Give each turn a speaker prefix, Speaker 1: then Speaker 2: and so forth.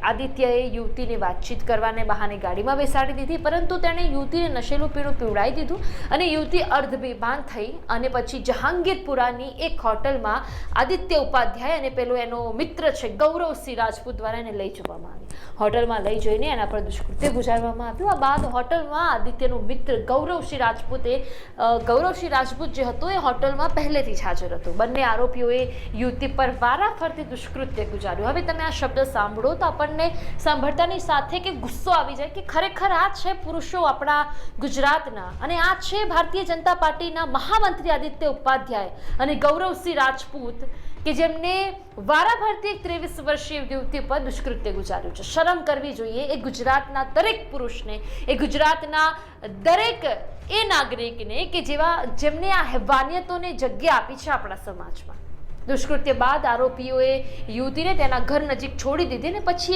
Speaker 1: આદિત્યએ યુવતીને વાતચીત કરવાને બહાને ગાડીમાં બેસાડી દીધી, પરંતુ તેણે યુવતીને નશેલું પીણું પીવડાવી દીધું અને યુવતી અર્ધબેભાન થઈ અને પછી જહાંગીરપુરાની એક હોટલમાં આદિત્ય ઉપાધ્યાય અને પેલો એનો મિત્ર છે ગૌરવસિંહ રાજપૂત દ્વારા એને લઈ જવામાં આવી. હોટલમાં લઈ જઈને એના પર દુષ્કૃત્ય ગુજારવામાં આવ્યું. આ બાદ હોટલમાં આદિત્યનો મિત્ર ગૌરવસિંહ રાજપૂત જે હતો એ હોટલમાં પહેલેથી જ હાજર હતો. બંને આરોપીઓએ યુવતી પર વારાફરતી દુષ્કૃત્ય ગુજાર્યું. હવે તમે આ શબ્દ સાંભળો તો આપણને સાંભળતાની સાથે કે ગુસ્સો આવી જાય કે ખરેખર આ છે પુરુષો આપણા ગુજરાતના, અને આ છે ભારતીય જનતા પાર્ટીના મહામંત્રી આદિત્ય ઉપાધ્યાય અને ગૌરવસિંહ રાજપૂત કે જેમને વારાફરતી 23 વર્ષીય યુવતી પર દુષ્કૃત્ય ગુજાર્યું છે. શરમ કરવી જોઈએ એ ગુજરાતના દરેક પુરુષને, એ ગુજરાતના દરેક એ નાગરિકને કે જેમને આ હેવાનિયતોને જગ્યા આપી છે આપણા સમાજમાં. દુષ્કૃત્ય બાદ આરોપીઓએ યુવતીને તેના ઘર નજીક છોડી દીધી અને પછી